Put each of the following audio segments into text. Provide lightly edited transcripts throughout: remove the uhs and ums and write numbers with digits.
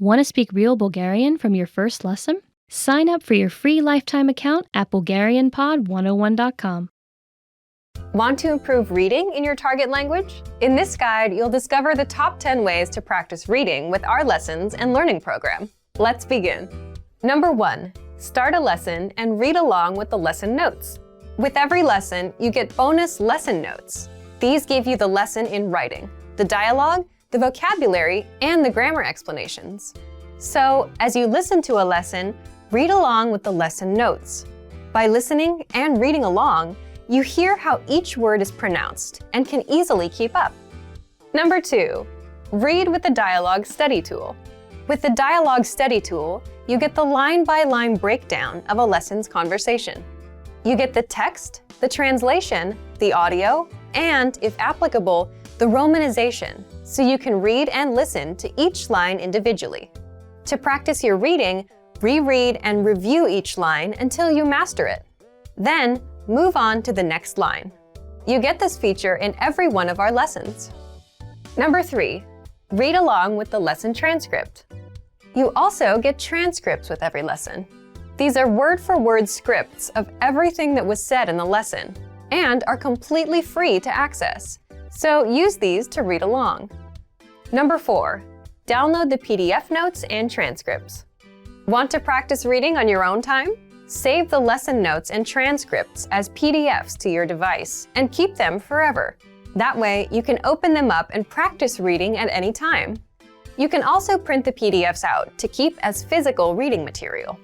Want to speak real Bulgarian from your first lesson? Sign up for your free lifetime account at BulgarianPod101.com. Want to improve reading in your target language? In this guide, you'll discover the top 10 ways to practice reading with our lessons and learning program. Let's begin. Number 1. Start a lesson and read along with the lesson notes. With every lesson, you get bonus lesson notes. These give you the lesson in writing, the dialogue, the vocabulary, and the grammar explanations. So, as you listen to a lesson, read along with the lesson notes. By listening and reading along, you hear how each word is pronounced and can easily keep up. Number 2. Read with the Dialogue Study Tool. With the Dialogue Study Tool, you get the line-by-line breakdown of a lesson's conversation. You get the text, the translation, the audio, and, if applicable, the romanization, so you can read and listen to each line individually. To practice your reading, reread and review each line until you master it. Then, move on to the next line. You get this feature in every one of our lessons. Number 3. Read along with the lesson transcript. You also get transcripts with every lesson. These are word-for-word scripts of everything that was said in the lesson and are completely free to access. So use these to read along. Number 4. Download the PDF notes and transcripts. Want to practice reading on your own time? Save the lesson notes and transcripts as PDFs to your device and keep them forever. That way, you can open them up and practice reading at any time. You can also print the PDFs out to keep as physical reading material.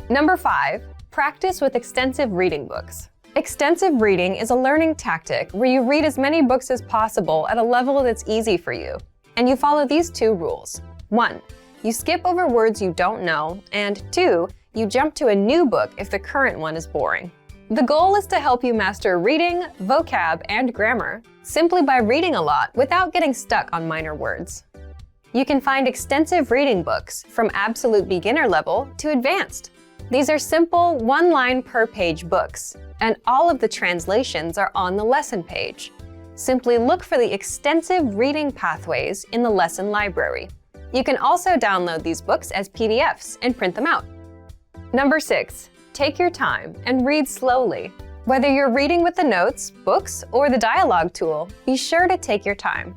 Number 5. Practice with extensive reading books. Extensive reading is a learning tactic where you read as many books as possible at a level that's easy for you. And you follow these 2 rules. 1. You skip over words you don't know, and 2. You jump to a new book if the current one is boring. The goal is to help you master reading, vocab, and grammar simply by reading a lot without getting stuck on minor words. You can find extensive reading books from absolute beginner level to advanced. These are simple, one-line per page books, and all of the translations are on the lesson page. Simply look for the extensive reading pathways in the lesson library. You can also download these books as PDFs and print them out. Number 6. Take your time and read slowly. Whether you're reading with the notes, books, or the dialogue tool, be sure to take your time.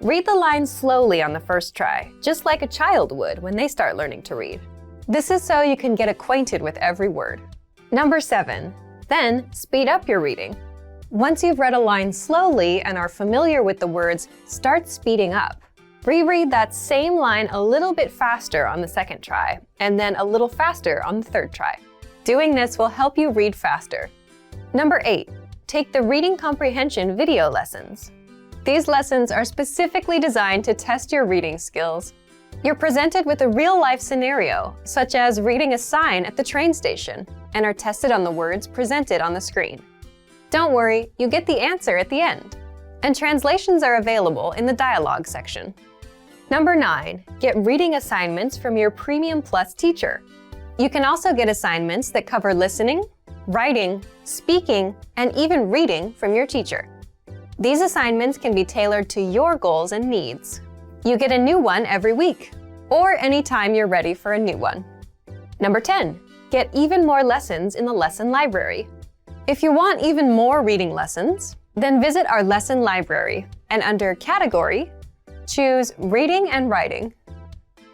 Read the lines slowly on the first try, just like a child would when they start learning to read. This is so you can get acquainted with every word. Number 7. Then, speed up your reading. Once you've read a line slowly and are familiar with the words, start speeding up. Reread that same line a little bit faster on the second try, and then a little faster on the third try. Doing this will help you read faster. Number 8. Take the reading comprehension video lessons. These lessons are specifically designed to test your reading skills. You're presented with a real-life scenario, such as reading a sign at the train station, and are tested on the words presented on the screen. Don't worry, you get the answer at the end. And translations are available in the dialogue section. Number 9. Get reading assignments from your Premium Plus teacher. You can also get assignments that cover listening, writing, speaking, and even reading from your teacher. These assignments can be tailored to your goals and needs. You get a new one every week, or anytime you're ready for a new one. Number 10. Get even more lessons in the lesson library. If you want even more reading lessons, then visit our lesson library and under Category, choose Reading and Writing.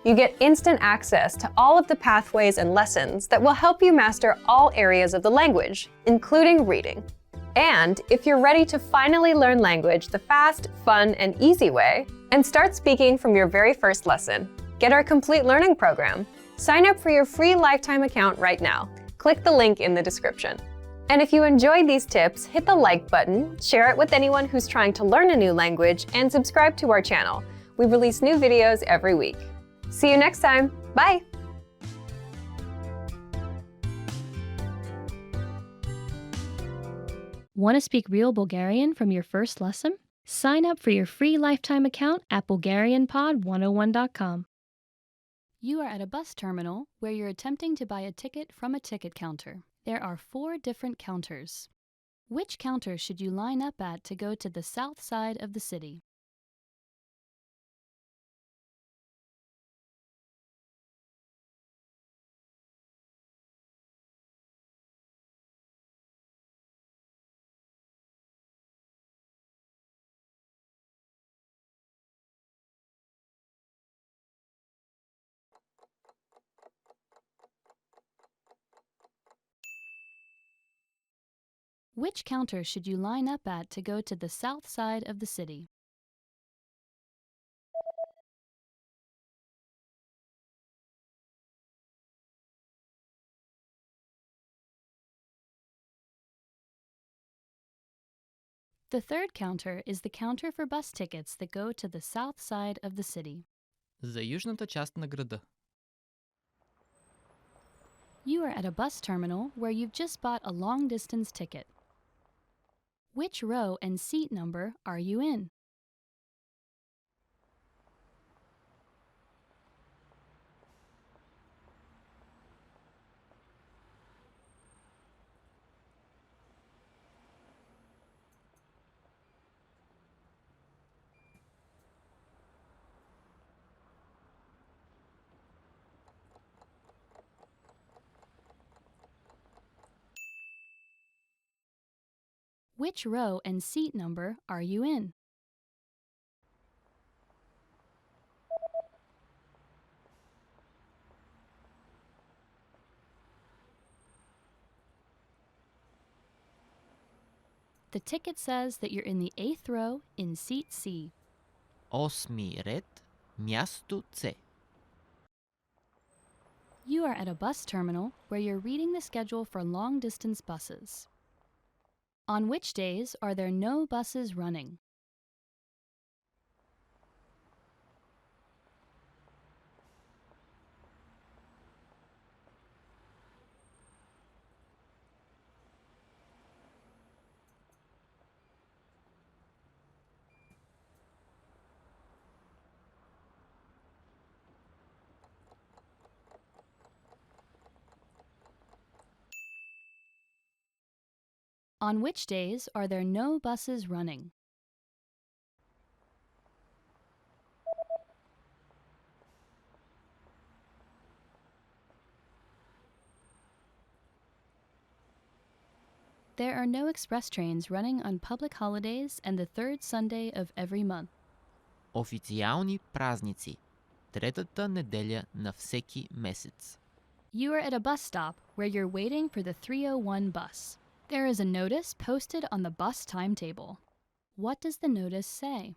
You get instant access to all of the pathways and lessons that will help you master all areas of the language, including reading. And if you're ready to finally learn language the fast, fun, and easy way, and start speaking from your very first lesson, get our complete learning program. Sign up for your free lifetime account right now. Click the link in the description. And if you enjoyed these tips, hit the like button, share it with anyone who's trying to learn a new language, and subscribe to our channel. We release new videos every week. See you next time. Bye! Want to speak real Bulgarian from your first lesson? Sign up for your free lifetime account at BulgarianPod101.com. You are at a bus terminal where you're attempting to buy a ticket from a ticket counter. There are 4 different counters. Which counter should you line up at to go to the south side of the city? Which counter should you line up at to go to the south side of the city? The third counter is the counter for bus tickets that go to the south side of the city. За южната част на града. You are at a bus terminal where you've just bought a long-distance ticket. Which row and seat number are you in? Which row and seat number are you in? The ticket says that you're in the 8th row in seat C. Осми ред, място С. You are at a bus terminal where you're reading the schedule for long-distance buses. On which days are there no buses running? On which days are there no buses running? There are no express trains running on public holidays and the third Sunday of every month. Официални празници. Третата неделя на всеки месец. You are at a bus stop where you're waiting for the 301 bus. There is a notice posted on the bus timetable. What does the notice say?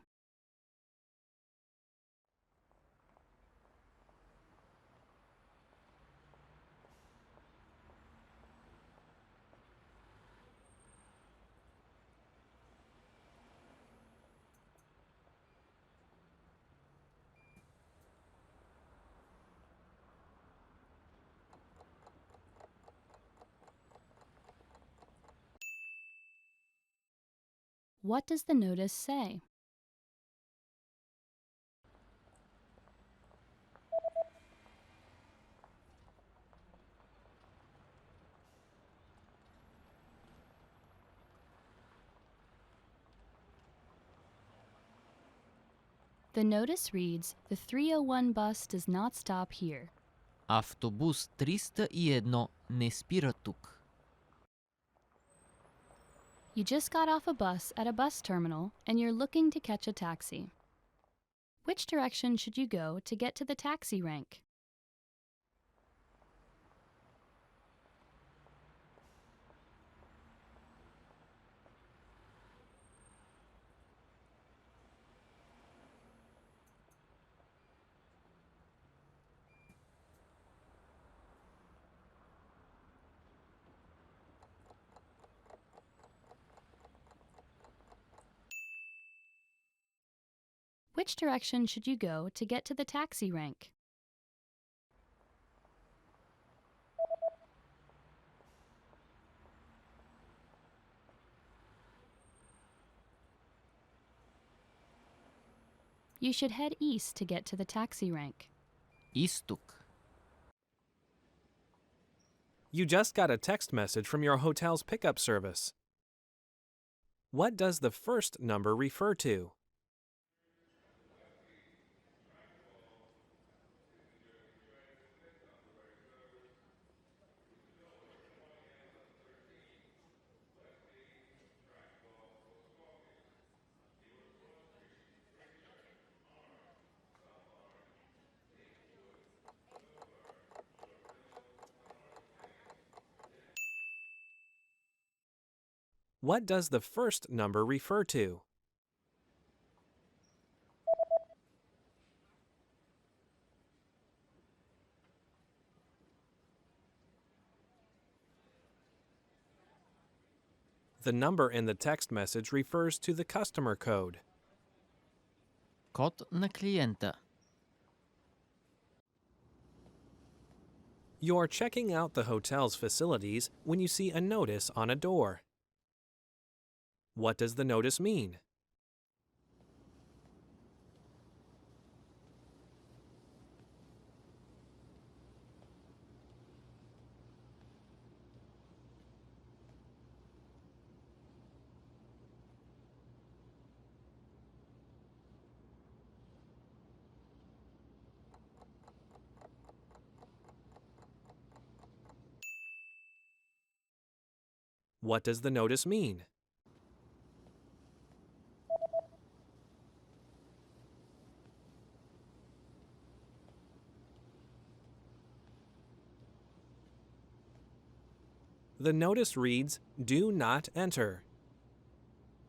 What does the notice say? The notice reads, "The 301 bus does not stop here." Автобус 301 не спира тук. You just got off a bus at a bus terminal and you're looking to catch a taxi. Which direction should you go to get to the taxi rank? Which direction should you go to get to the taxi rank? You should head east to get to the taxi rank. Изток. You just got a text message from your hotel's pickup service. What does the first number refer to? What does the first number refer to? The number in the text message refers to the customer code. Код на клиента. You're checking out the hotel's facilities when you see a notice on a door. What does the notice mean? What does the notice mean? The notice reads, "Do not enter."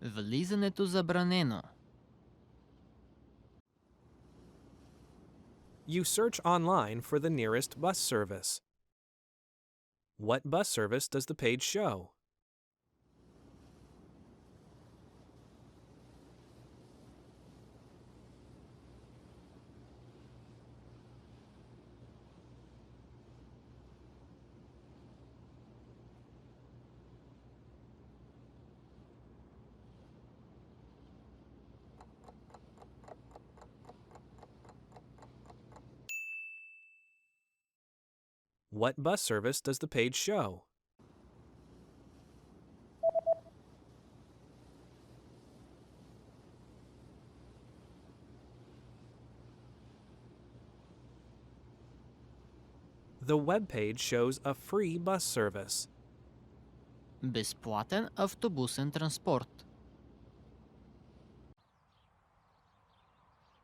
Влизането забранено. You search online for the nearest bus service. What bus service does the page show? What bus service does the page show? The web page shows a free bus service. Безплатен автобусен транспорт.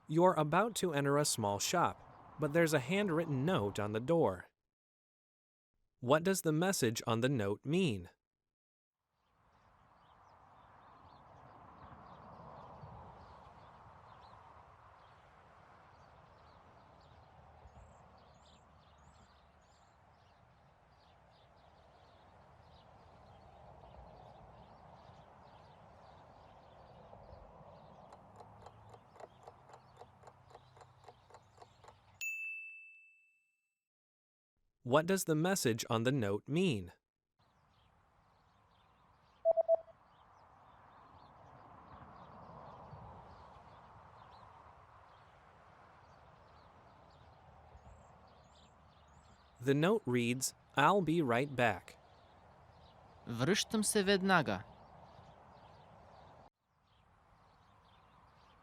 You're about to enter a small shop, but there's a handwritten note on the door. What does the message on the note mean? What does the message on the note mean? The note reads, "I'll be right back." Връщам се веднага.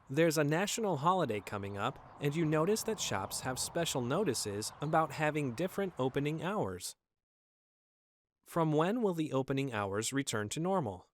There's a national holiday coming up, and you notice that shops have special notices about having different opening hours. From when will the opening hours return to normal?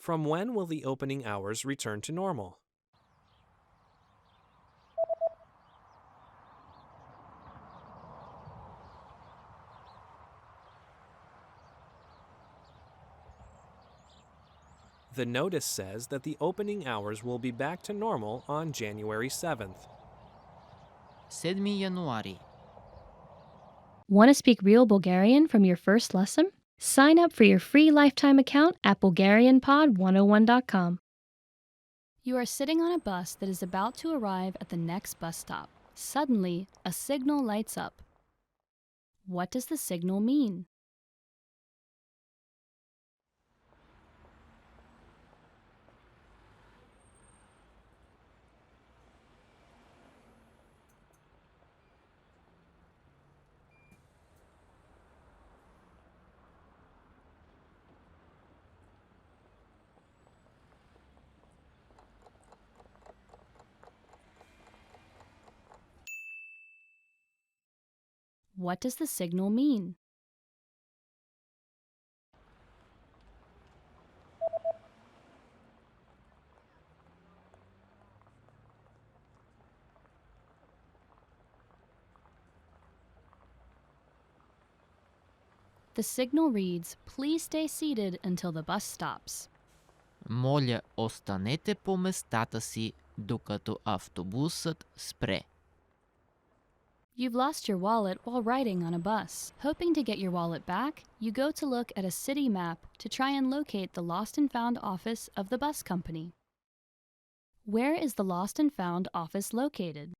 From when will the opening hours return to normal? The notice says that the opening hours will be back to normal on January 7th. 7 януари. Want to speak real Bulgarian from your first lesson? Sign up for your free lifetime account at BulgarianPod101.com. You are sitting on a bus that is about to arrive at the next bus stop. Suddenly, a signal lights up. What does the signal mean? What does the signal mean? The signal reads, "Please stay seated until the bus stops." Моля, останете по местата си, докато автобусът спре. You've lost your wallet while riding on a bus. Hoping to get your wallet back, you go to look at a city map to try and locate the lost and found office of the bus company. Where is the lost and found office located?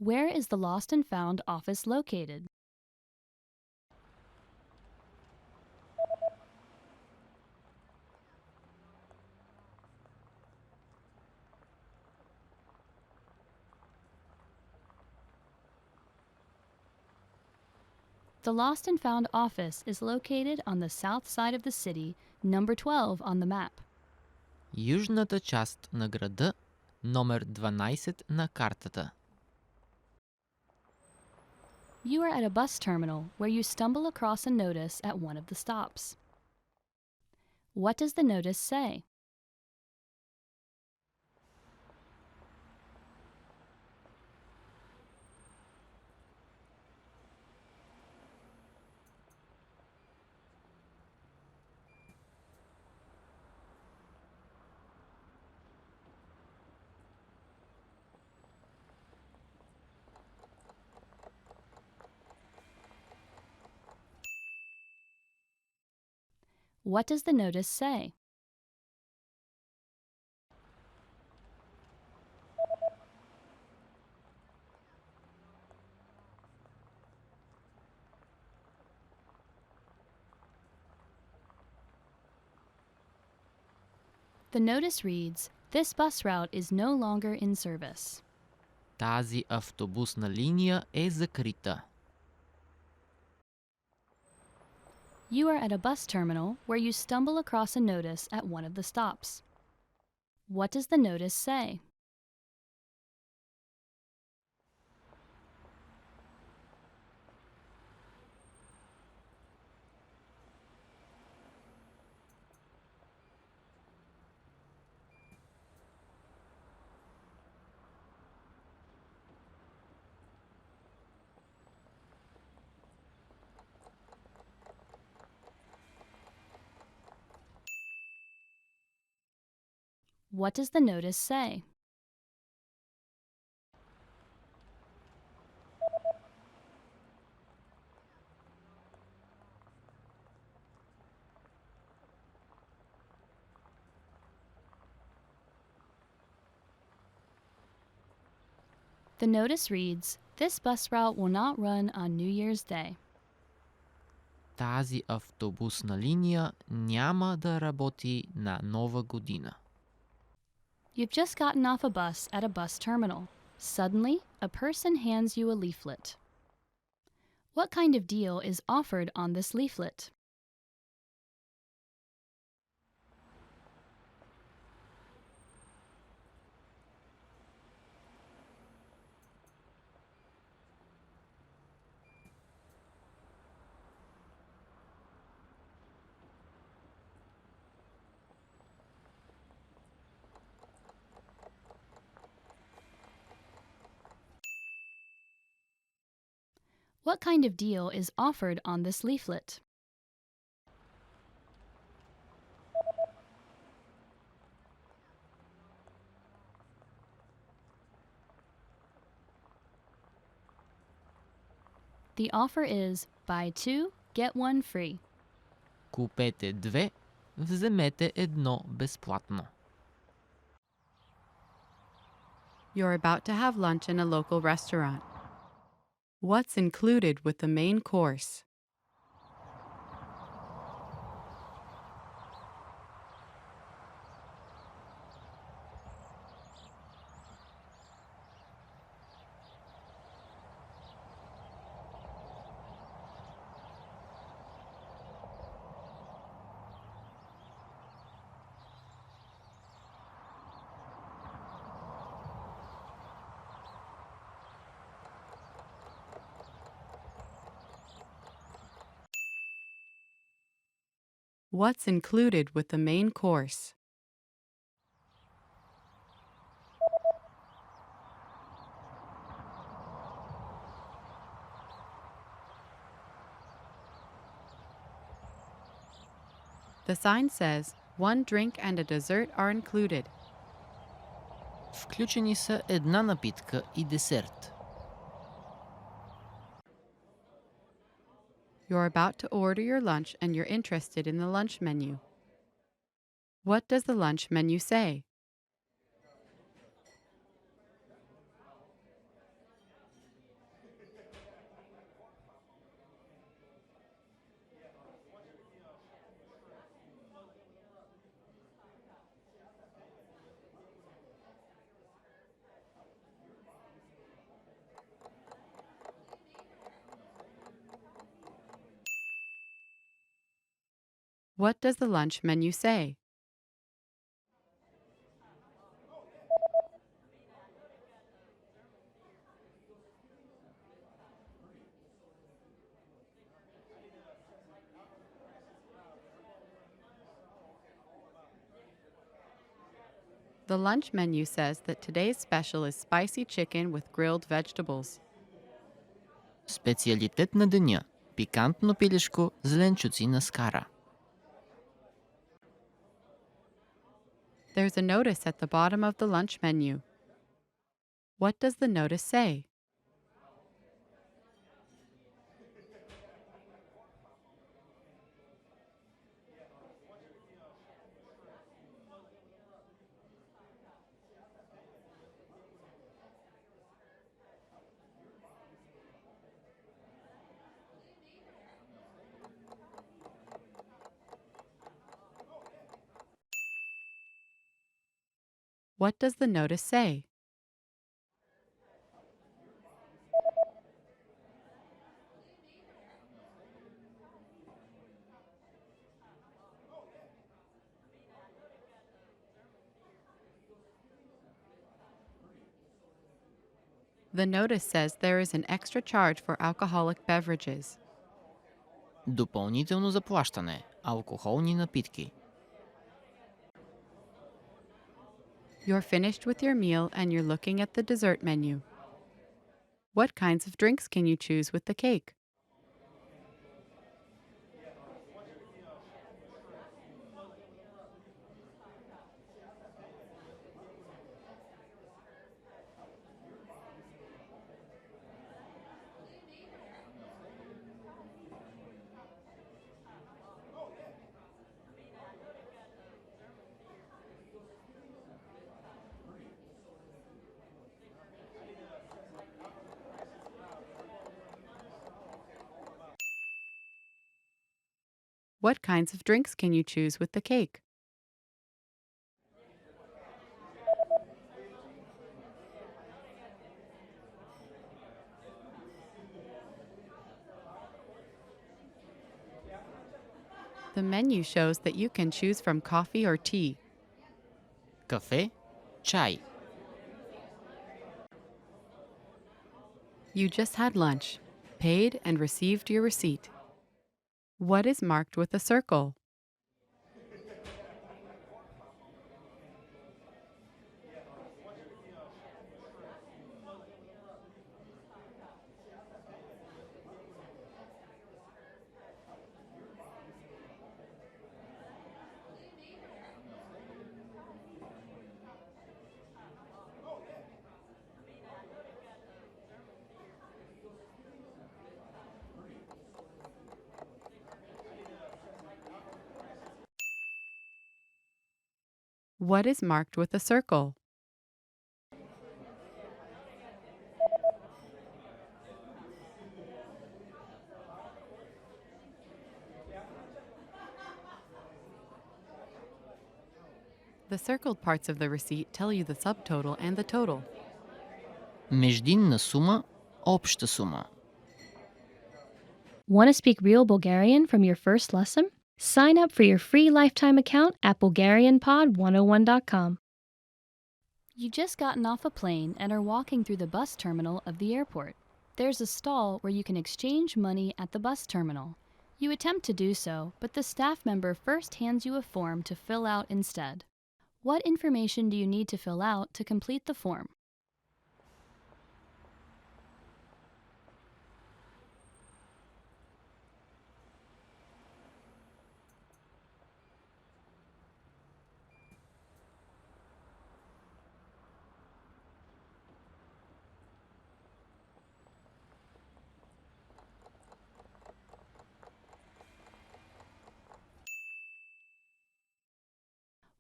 Where is the lost and found office located? The lost and found office is located on the south side of the city, number 12 on the map. Южната част на града, номер 12 на картата. You are at a bus terminal where you stumble across a notice at one of the stops. What does the notice say? What does the notice say? The notice reads, "This bus route is no longer in service." Тази автобусна линия е закрита. You are at a bus terminal where you stumble across a notice at one of the stops. What does the notice say? What does the notice say? The notice reads, "This bus route will not run on New Year's Day." Тази автобусна линия няма да работи на Нова година. You've just gotten off a bus at a bus terminal. Suddenly, a person hands you a leaflet. What kind of deal is offered on this leaflet? What kind of deal is offered on this leaflet? The offer is buy two, get one free. Купете две, вземете едно безплатно. You're about to have lunch in a local restaurant. What's included with the main course? What's included with the main course? The sign says, one drink and a dessert are included. Включени са една напитка и десерт. You're about to order your lunch and you're interested in the lunch menu. What does the lunch menu say? What does the lunch menu say? The lunch menu says that today's special is spicy chicken with grilled vegetables. Специалитет на деня – пикантно пилешко, зеленчуци на скара. There's a notice at the bottom of the lunch menu. What does the notice say? What does the notice say? The notice says there is an extra charge for alcoholic beverages. Допълнително заплащане – алкохолни напитки. You're finished with your meal and you're looking at the dessert menu. What kinds of drinks can you choose with the cake? What kinds of drinks can you choose with the cake? The menu shows that you can choose from coffee or tea. Кафе, чай. You just had lunch, paid and received your receipt. What is marked with a circle? What is marked with a circle? The circled parts of the receipt tell you the subtotal and the total. Междинна сума, обща сума. Want to speak real Bulgarian from your first lesson? Sign up for your free lifetime account at BulgarianPod101.com. You just gotten off a plane and are walking through the bus terminal of the airport. There's a stall where you can exchange money at the bus terminal. You attempt to do so, but the staff member first hands you a form to fill out instead. What information do you need to fill out to complete the form?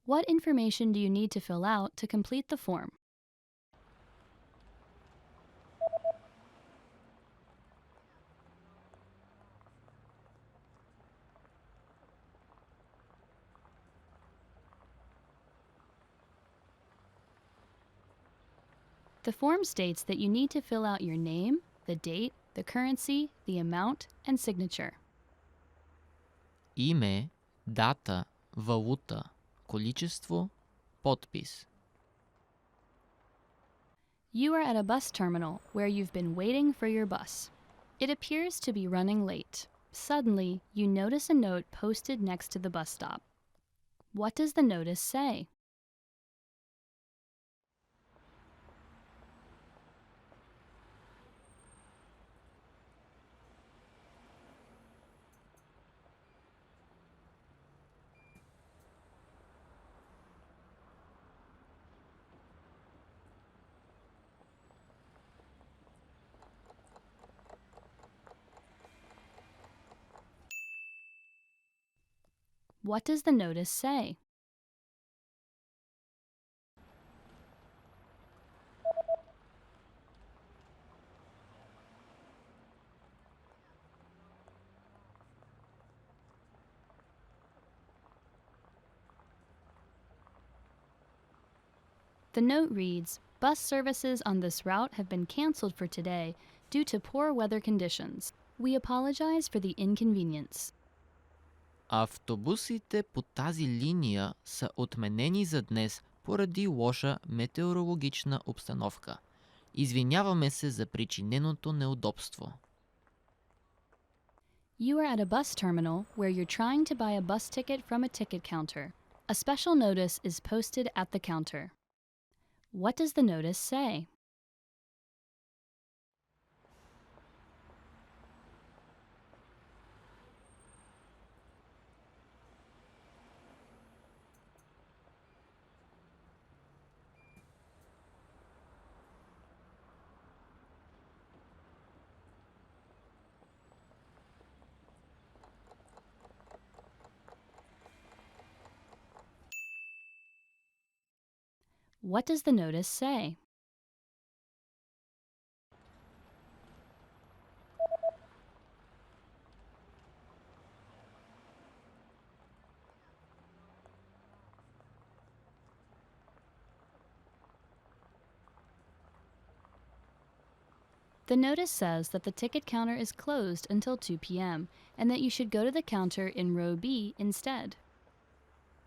What information do you need to fill out to complete the form? The form states that you need to fill out your name, the date, the currency, the amount, and signature. Име, дата, валута, количество, подпис. You are at a bus terminal where you've been waiting for your bus. It appears to be running late. Suddenly, you notice a note posted next to the bus stop. What does the notice say? What does the notice say? The note reads, "Bus services on this route have been canceled for today due to poor weather conditions. We apologize for the inconvenience." Автобусите по тази линия са отменени за днес поради лоша метеорологична обстановка. Извиняваме се за причиненото неудобство. You are at a bus terminal where you're trying to buy a bus ticket from a ticket counter. A special notice is posted at the counter. What does the notice say? What does the notice say? The notice says that the ticket counter is closed until 2 p.m. and that you should go to the counter in row B instead.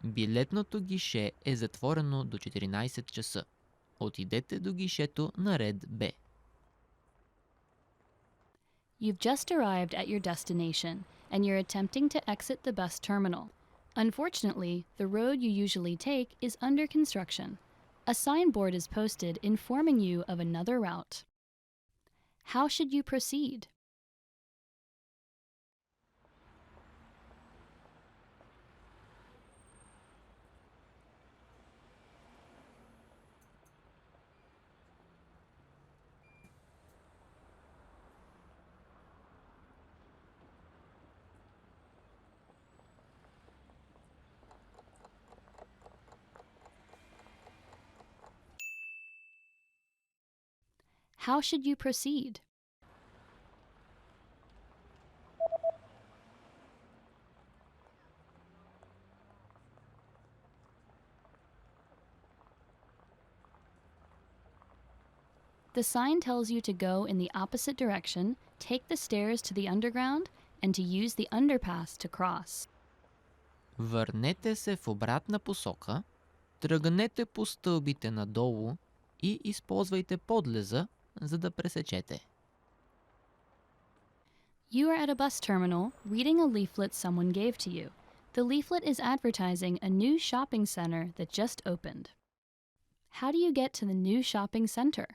Билетното гише е затворено до 14 часа. Отидете до гишето на ред Б. You've just arrived at your destination and you're attempting to exit the bus terminal. Unfortunately, the road you usually take is under construction. A signboard is posted informing you of another route. How should you proceed? How should you proceed? The sign tells you to go in the opposite direction, take the stairs to the underground, and to use the underpass to cross. Върнете се в обратна посока, тръгнете по стълбите надолу и използвайте подлеза, за да пресечете. You are at a bus terminal reading a leaflet someone gave to you. The leaflet is advertising a new shopping center that just opened. How do you get to the new shopping center?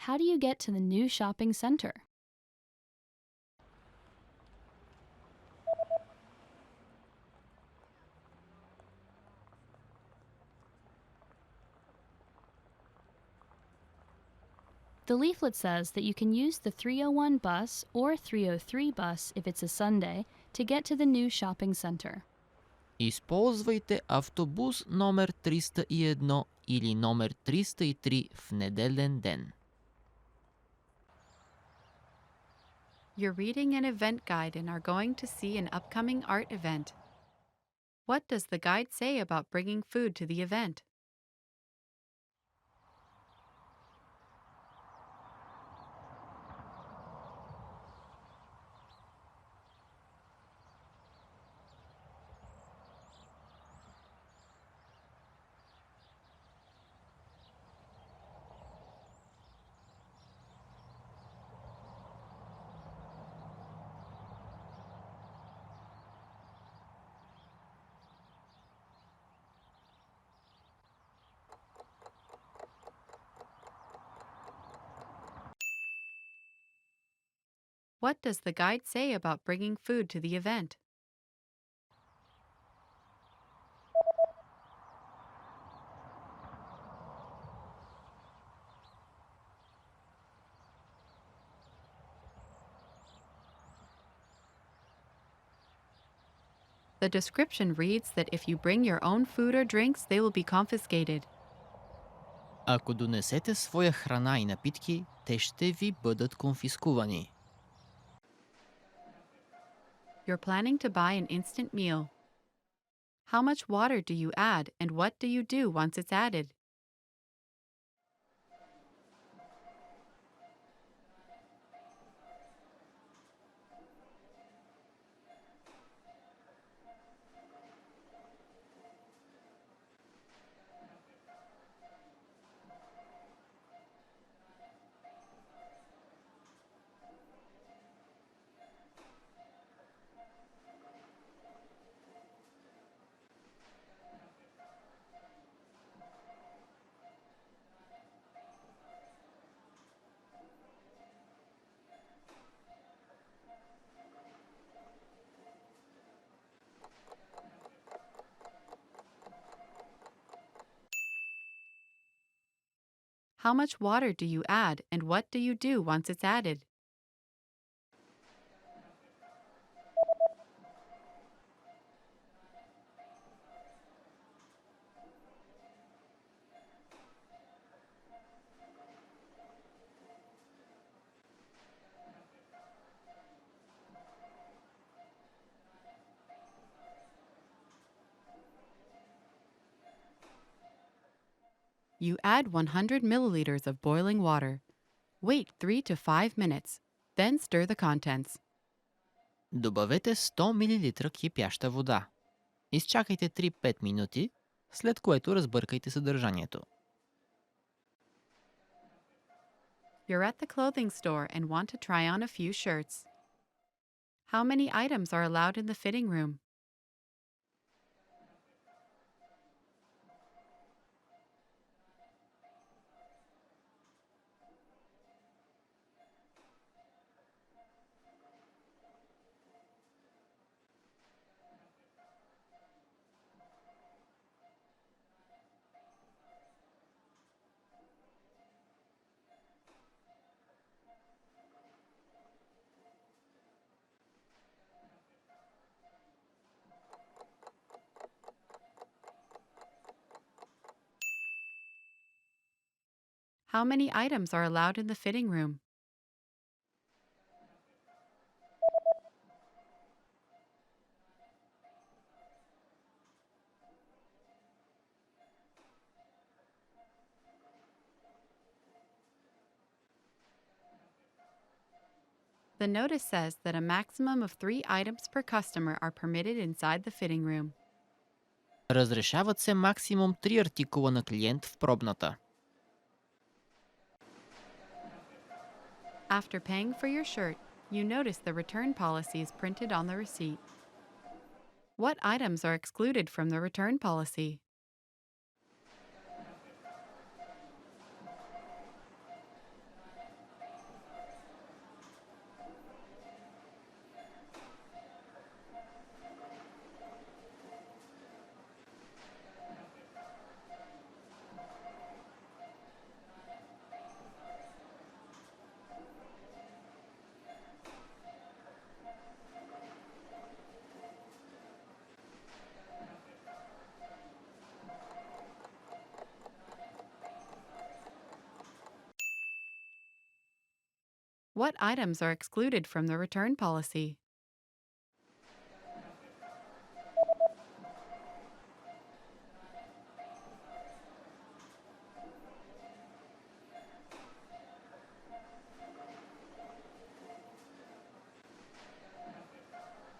How do you get to the new shopping center? The leaflet says that you can use the 301 bus or 303 bus if it's a Sunday to get to the new shopping center. Използвайте автобус номер 301 или номер 303 в неделен ден. You're reading an event guide and are going to see an upcoming art event. What does the guide say about bringing food to the event? What does the guide say about bringing food to the event? The description reads that if you bring your own food or drinks, they will be confiscated. Ако донесете своя храна и напитки, те ще ви бъдат конфискувани. You're planning to buy an instant meal. How much water do you add and what do you do once it's added? How much water do you add and what do you do once it's added? You add 100 milliliters of boiling water. Wait 3 to 5 minutes, then stir the contents. Добавете 100 мл кипяща вода. Изчакайте 3-5 минути, след което разбъркайте съдържанието. You're at the clothing store and want to try on a few shirts. How many items are allowed in the fitting room? How many items are allowed in the fitting room? The notice says that a maximum of 3 items per customer are permitted inside the fitting room. Разрешават се максимум 3 артикула на клиент в пробната. After paying for your shirt, you notice the return policy is printed on the receipt. What items are excluded from the return policy? What items are excluded from the return policy?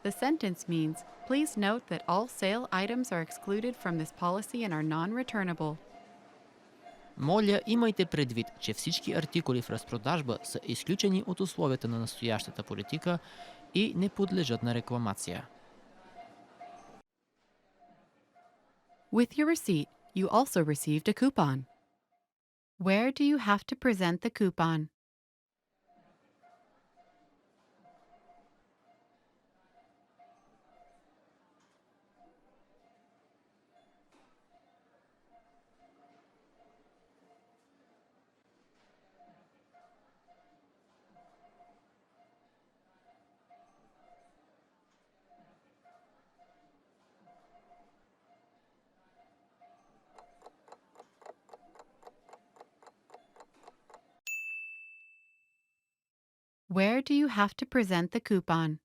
The sentence means, please note that all sale items are excluded from this policy and are non-returnable. Моля, имайте предвид, че всички артикули в разпродажба са изключени от условията на настоящата политика и не подлежат на рекламация. With your receipt, you also received a coupon. Where do you have to present the coupon? Where do you have to present the coupon?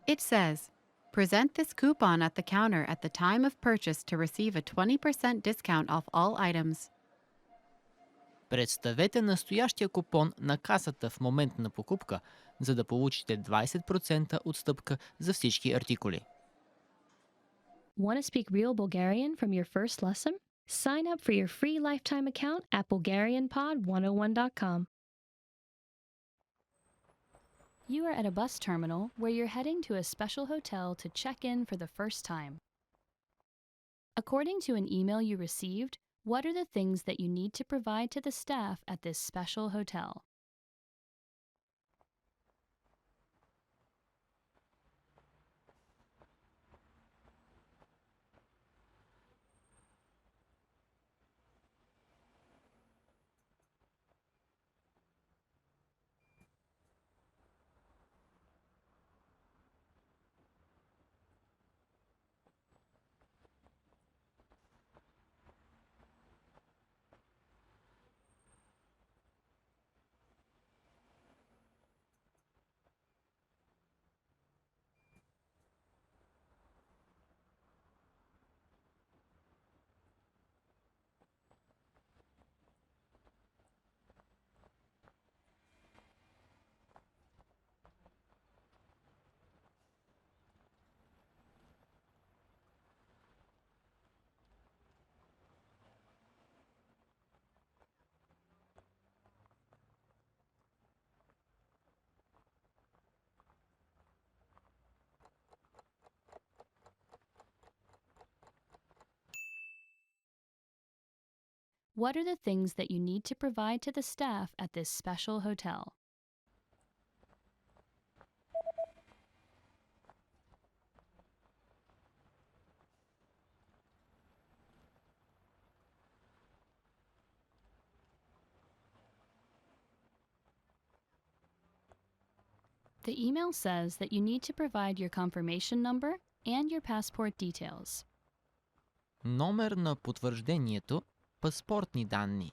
It says, present this coupon at the counter at the time of purchase to receive a 20% discount off all items. Представете настоящия купон на касата в момент на покупка, за да получите 20% отстъпка за всички артикули. Want to speak real Bulgarian from your first lesson? Sign up for your free lifetime account at BulgarianPod101.com. You are at a bus terminal where you're heading to a special hotel to check in for the first time. According to an email you received, what are the things that you need to provide to the staff at this special hotel? What are the things that you need to provide to the staff at this special hotel? The email says that you need to provide your confirmation number and your passport details. Номер на потвърждението, паспортни данни.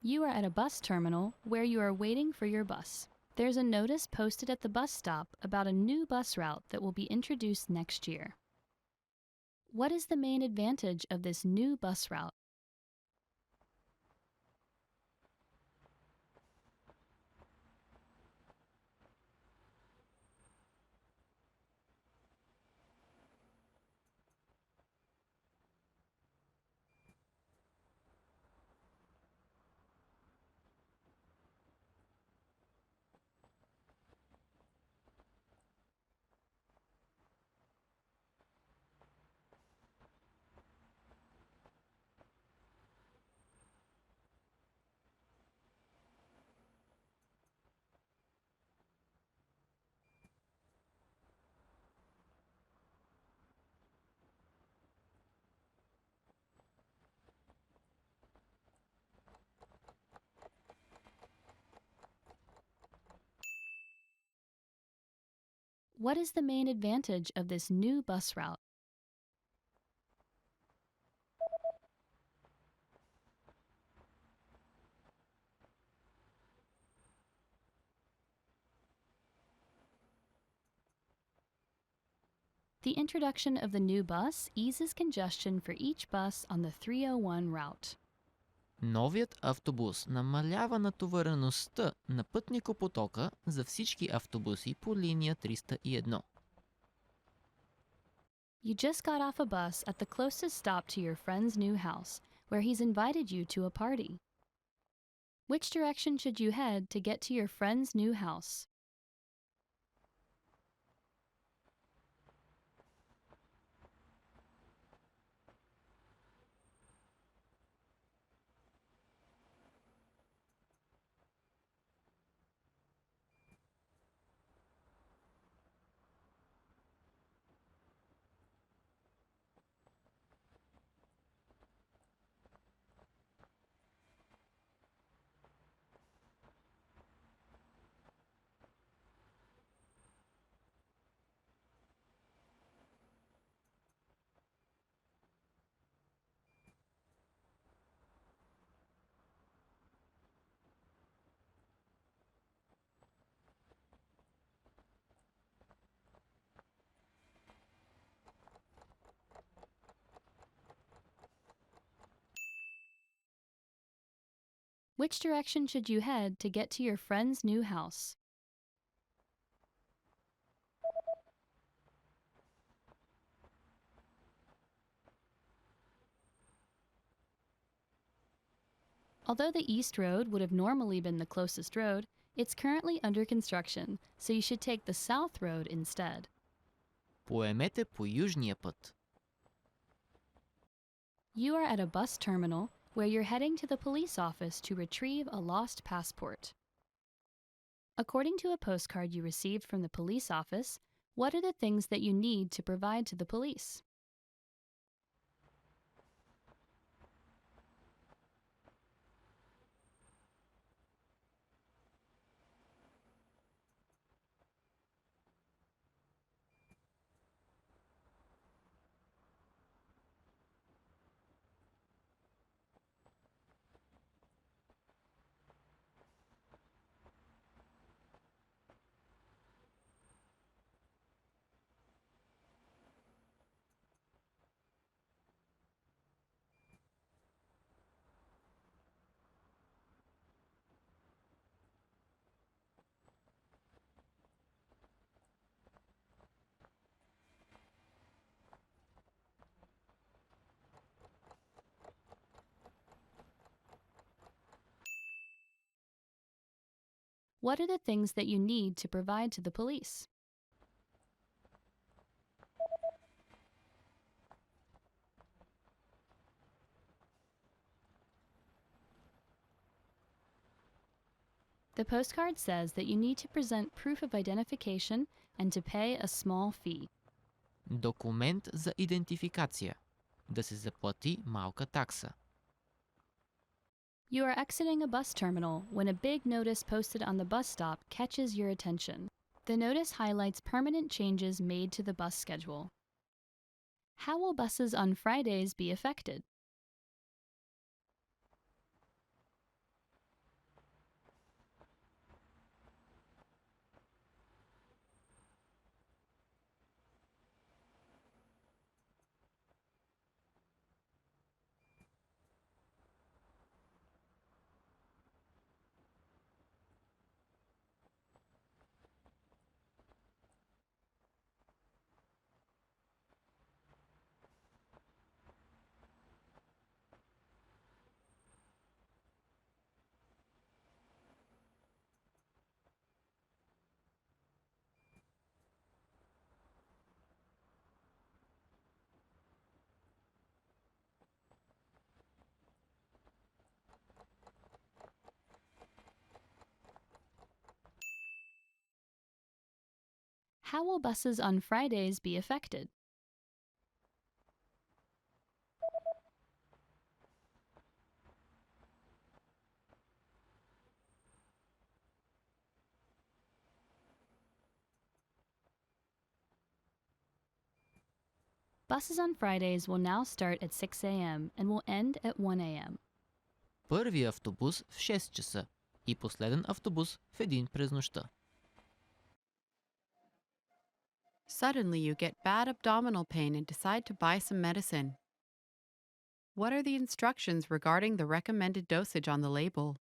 You are at a bus terminal where you are waiting for your bus. There's a notice posted at the bus stop about a new bus route that will be introduced next year. What is the main advantage of this new bus route? What is the main advantage of this new bus route? The introduction of the new bus eases congestion for each bus on the 301 route. Новият автобус намалява натовареността на пътникопотока за всички автобуси по линия 301. You just got off a bus at the closest stop to your friend's new house, where he's invited you to a party. Which direction should you head to get to your friend's new house? Which direction should you head to get to your friend's new house? Although the East Road would have normally been the closest road, it's currently under construction, so you should take the South Road instead. Поемете по южния път. You are at a bus terminal where you're heading to the police office to retrieve a lost passport. According to a postcard you received from the police office, what are the things that you need to provide to the police? What are the things that you need to provide to the police? The postcard says that you need to present proof of identification and to pay a small fee. Документ за идентификация. Да се заплати малка такса. You are exiting a bus terminal when a big notice posted on the bus stop catches your attention. The notice highlights permanent changes made to the bus schedule. How will buses on Fridays be affected? How will buses on Fridays be affected? Buses on Fridays will now start at 6 a.m. and will end at 1 a.m. Първи автобус в 6 часа и последен автобус в 1 през нощта. Suddenly, you get bad abdominal pain and decide to buy some medicine. What are the instructions regarding the recommended dosage on the label?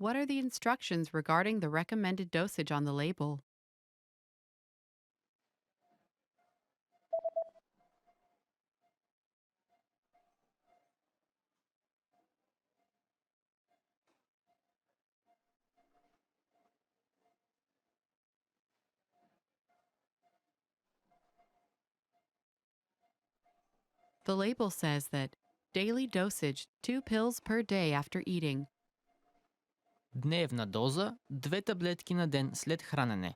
What are the instructions regarding the recommended dosage on the label? The label says that daily dosage 2 pills per day after eating. Дневна доза 2 таблетки на ден след хранене.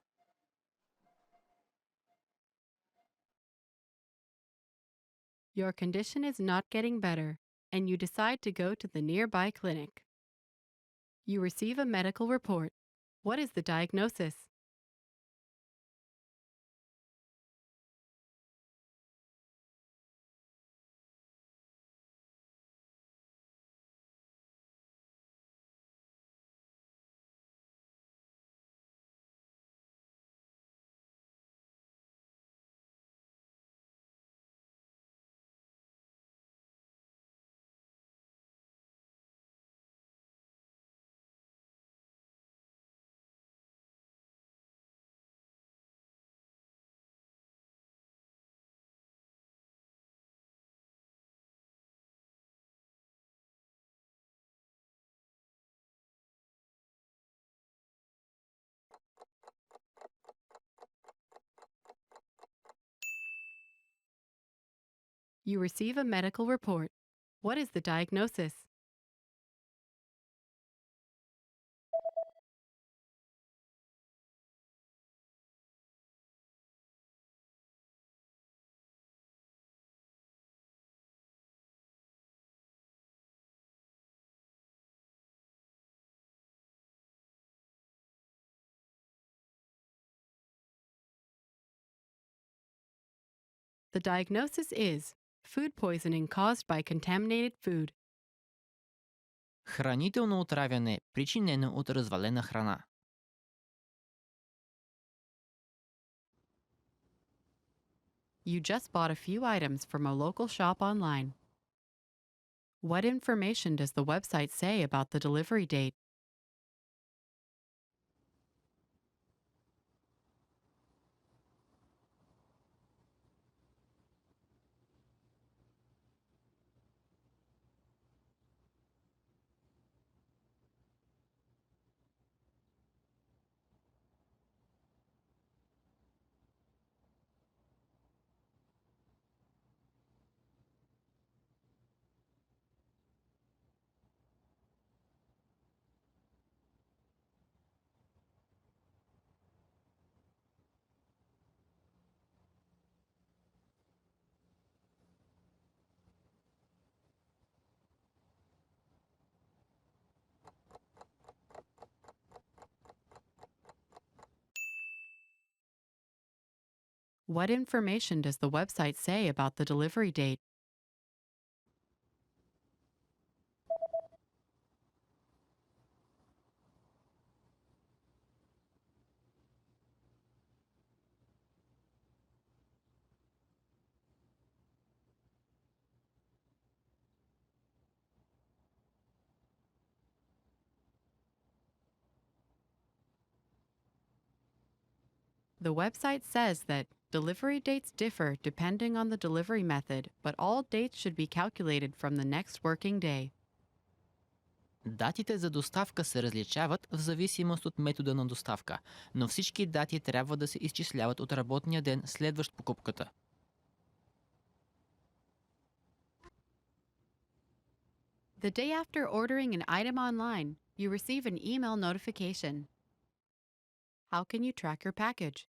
Your condition is not getting better, and you decide to go to the nearby clinic. You receive a medical report. What is the diagnosis? You receive a medical report. What is the diagnosis? The diagnosis is food poisoning caused by contaminated food. Хранително отравяне, причинено от развалена храна. You just bought a few items from a local shop online. What information does the website say about the delivery date? What information does the website say about the delivery date? The website says that delivery dates differ depending on the delivery method, but all dates should be calculated from the next working day. Датите за доставка се различават в зависимост от метода на доставка, но всички дати трябва да се изчисляват от работния ден, следващ покупката. The day after ordering an item online, you receive an email notification. How can you track your package?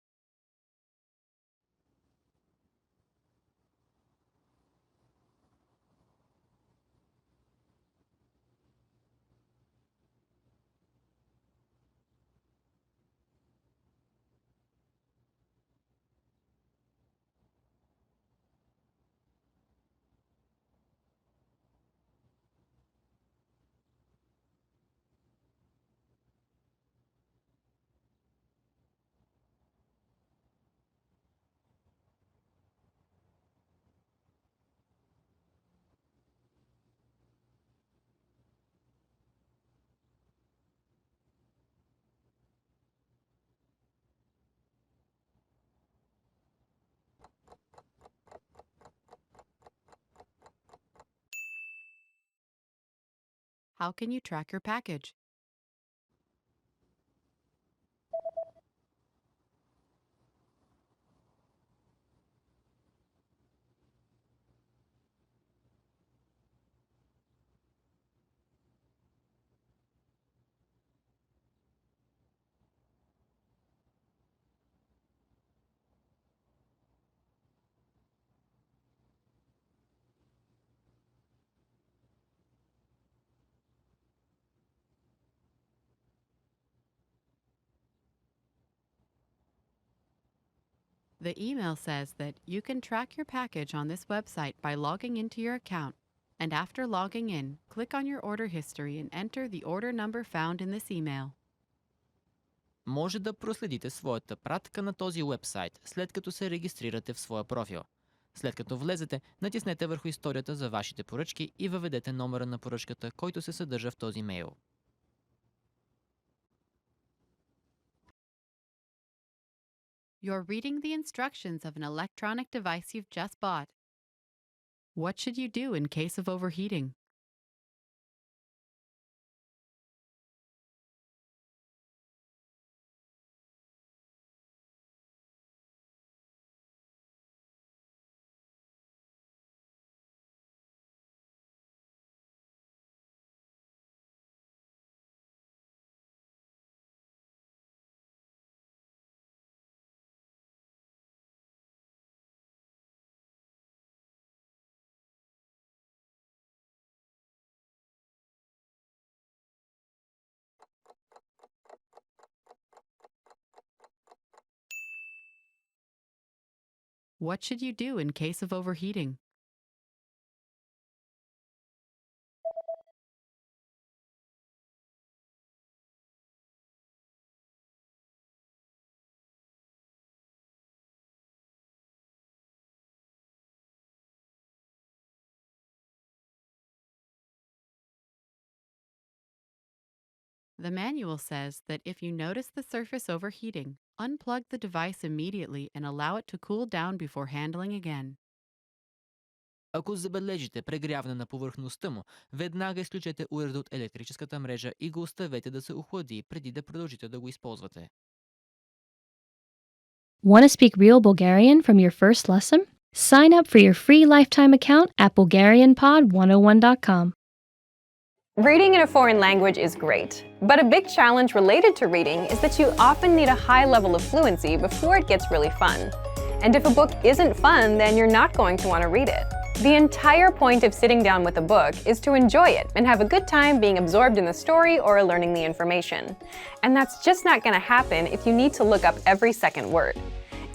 How can you track your package? The email says that you can track your package on this website by logging into your account, and after logging in, click on your order history and enter the order number found in this email. Може да проследите своята пратка на този уебсайт, след като се регистрирате в своя профил. След като влезете, натиснете върху историята за вашите поръчки и въведете номера на поръчката, който се съдържа в този мейл. You're reading the instructions of an electronic device you've just bought. What should you do in case of overheating? What should you do in case of overheating? The manual says that if you notice the surface overheating, unplug the device immediately and allow it to cool down before handling again. Ако забележите прегряване на повърхността му, веднага изключете уреда от електрическата мрежа и го оставете да се охлади преди да продължите да го използвате. Want to speak real Bulgarian from your first lesson? Sign up for your free lifetime account at BulgarianPod101.com. Reading in a foreign language is great, but a big challenge related to reading is that you often need a high level of fluency before it gets really fun. And if a book isn't fun, then you're not going to want to read it. The entire point of sitting down with a book is to enjoy it and have a good time being absorbed in the story or learning the information. And that's just not going to happen if you need to look up every second word.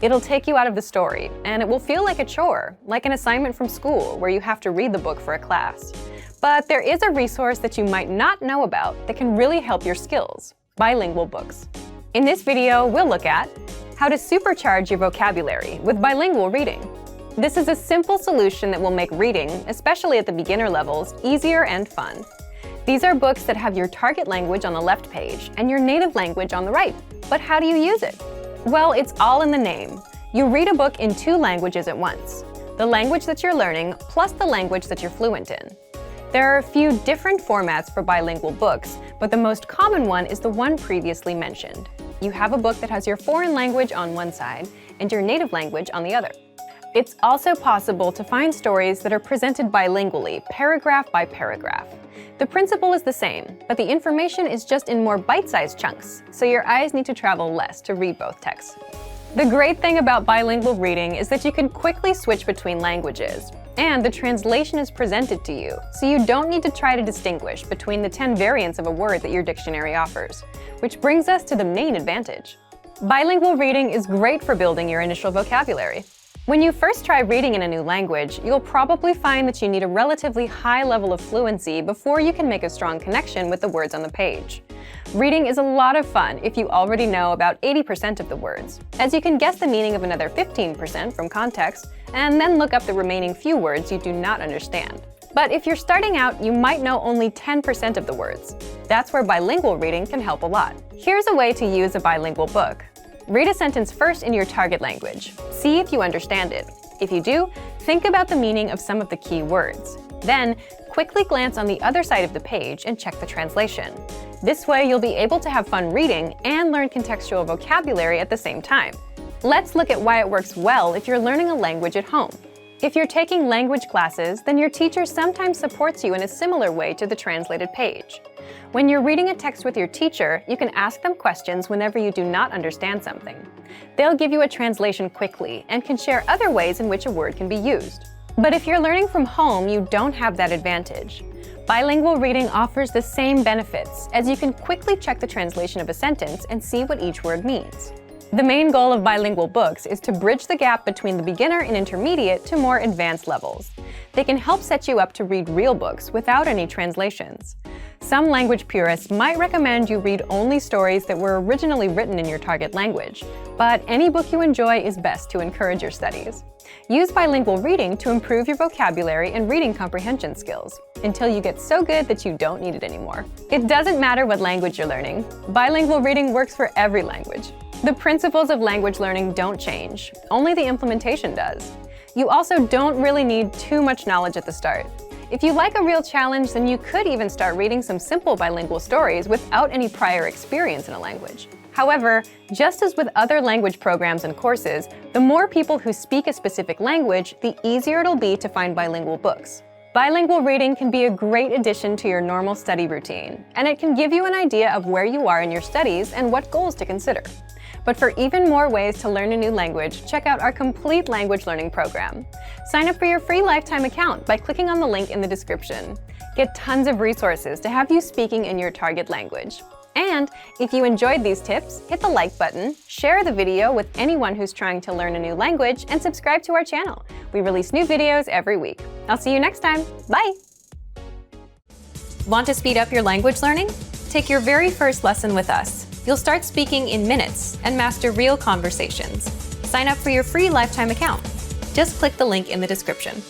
It'll take you out of the story, and it will feel like a chore, like an assignment from school where you have to read the book for a class. But there is a resource that you might not know about that can really help your skills: bilingual books. In this video, we'll look at how to supercharge your vocabulary with bilingual reading. This is a simple solution that will make reading, especially at the beginner levels, easier and fun. These are books that have your target language on the left page and your native language on the right. But how do you use it? Well, it's all in the name. You read a book in 2 languages at once: the language that you're learning plus the language that you're fluent in. There are a few different formats for bilingual books, but the most common one is the one previously mentioned. You have a book that has your foreign language on one side and your native language on the other. It's also possible to find stories that are presented bilingually, paragraph by paragraph. The principle is the same, but the information is just in more bite-sized chunks, so your eyes need to travel less to read both texts. The great thing about bilingual reading is that you can quickly switch between languages, and the translation is presented to you, so you don't need to try to distinguish between the 10 variants of a word that your dictionary offers. Which brings us to the main advantage. Bilingual reading is great for building your initial vocabulary. When you first try reading in a new language, you'll probably find that you need a relatively high level of fluency before you can make a strong connection with the words on the page. Reading is a lot of fun if you already know about 80% of the words, as you can guess the meaning of another 15% from context, and then look up the remaining few words you do not understand. But if you're starting out, you might know only 10% of the words. That's where bilingual reading can help a lot. Here's a way to use a bilingual book. Read a sentence first in your target language. See if you understand it. If you do, think about the meaning of some of the key words. Then, quickly glance on the other side of the page and check the translation. This way, you'll be able to have fun reading and learn contextual vocabulary at the same time. Let's look at why it works well if you're learning a language at home. If you're taking language classes, then your teacher sometimes supports you in a similar way to the translated page. When you're reading a text with your teacher, you can ask them questions whenever you do not understand something. They'll give you a translation quickly and can share other ways in which a word can be used. But if you're learning from home, you don't have that advantage. Bilingual reading offers the same benefits, as you can quickly check the translation of a sentence and see what each word means. The main goal of bilingual books is to bridge the gap between the beginner and intermediate to more advanced levels. They can help set you up to read real books without any translations. Some language purists might recommend you read only stories that were originally written in your target language, but any book you enjoy is best to encourage your studies. Use bilingual reading to improve your vocabulary and reading comprehension skills, until you get so good that you don't need it anymore. It doesn't matter what language you're learning. Bilingual reading works for every language. The principles of language learning don't change, only the implementation does. You also don't really need too much knowledge at the start. If you like a real challenge, then you could even start reading some simple bilingual stories without any prior experience in a language. However, just as with other language programs and courses, the more people who speak a specific language, the easier it'll be to find bilingual books. Bilingual reading can be a great addition to your normal study routine, and it can give you an idea of where you are in your studies and what goals to consider. But for even more ways to learn a new language, check out our complete language learning program. Sign up for your free lifetime account by clicking on the link in the description. Get tons of resources to have you speaking in your target language. And if you enjoyed these tips, hit the like button, share the video with anyone who's trying to learn a new language, and subscribe to our channel. We release new videos every week. I'll see you next time. Bye! Want to speed up your language learning? Take your very first lesson with us. You'll start speaking in minutes and master real conversations. Sign up for your free lifetime account. Just click the link in the description.